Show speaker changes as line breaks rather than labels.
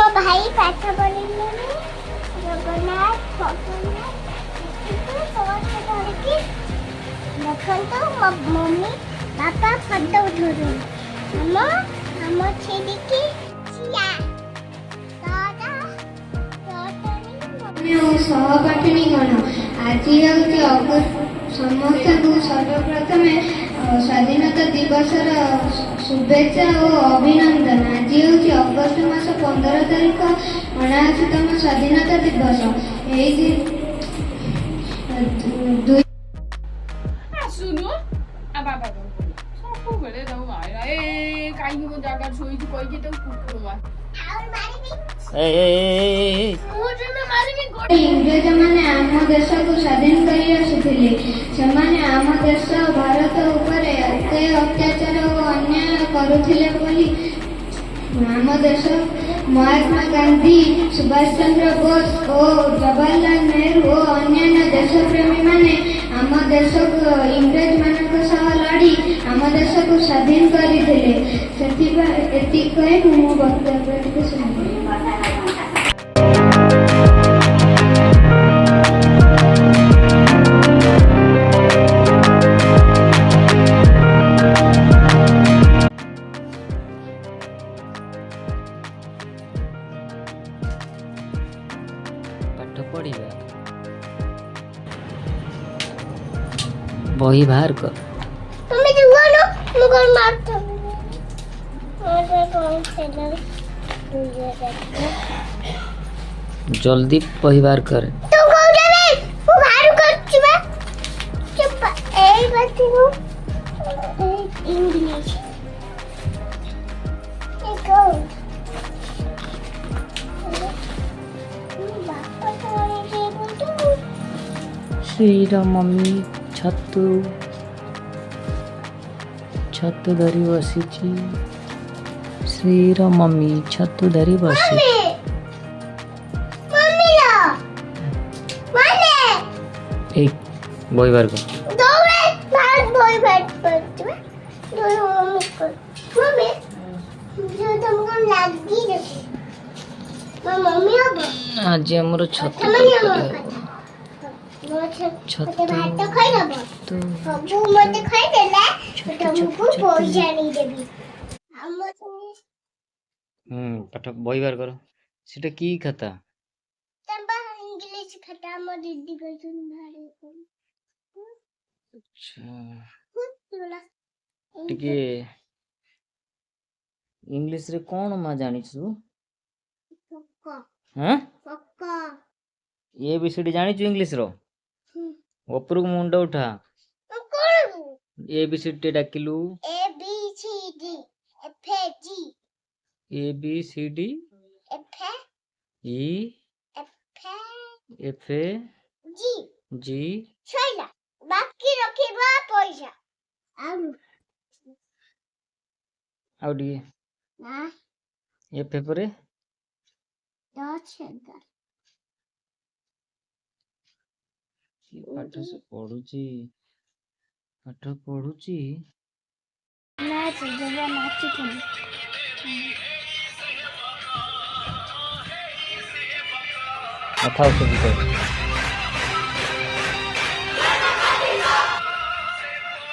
ମୋ ଭାଇ ପାଠ ପଢିଲେଣି ଜଗନ୍ନାଥ ଭଗନ୍ନାଥ ଧରିକି ଦେଖନ୍ତୁ ମୋ ମମ୍ମି ବାପା ଫଟୋ ଉଠଉଛନ୍ତି ଆମ ଛିଡ଼ିକି ଚିଆ
ସହପାଠିନୀ ଗଣ ଆଜି ହେଉଛି ସମସ୍ତଙ୍କୁ ସର୍ବପ୍ରଥମେ ସ୍ୱାଧୀନତା ଦିବସର शुभेच्छा और अभिनंदन। आज हूँ अगस्ट मास 15 तारीख 79तम स्वाधीनता दिवस। इंग्रेज मैंने आम देश को स्वाधीन कर आम देश भारत उपर एते अत्याचार और अन्याय करुथिले बोली आम देश महात्मा गांधी सुभाष चंद्र बोस और जवाहरलाल नेहरू और अन्य देशप्रेमी माने आम देश को इंग्रेज मानक सह लड़ी आम देश को स्वाधीन करथिले एति कहि मो वक्तव्य टिके सुनाबे।
पढ़ा बही बाहर कर
तुम्हें जुआ नो मुगर मारता मुझे कौन से लग
जल्दी बही बाहर कर
तू कौन जाने वो बाहर कर चुप चुप ए बच्ची को इंग्लिश ये कौन
श्रीर मम्मी छतु छतु धरी बसी श्रीर मम्मी छतु धरी बसी एक बही बार को आज हमरो छतु छतु
ସବୁ ମତେ ଖାଇଦେଲା ତମକୁ ପଇସା ନେଇ ଦେବି
पाठ बही बार करो सेटा की खाता
तंबा इंग्लिश खाता म दीदी कहछन भारे
अच्छा टिके इंग्लिश रे कोन मा जानि छु
पक्का
हां
पक्का
ए बी सी डी जानि छु इंग्लिश रो ऊपर मुंड उठा ए बी सी डी डाकिलु
A B C D F G
A B C D
F
E F
G
G
छैला बाकी रखिबा पैसा
आउ डी
ना
एफ परे
10,000
पाठ से पढ़ुची
नाच जब नाच तुम
कथा से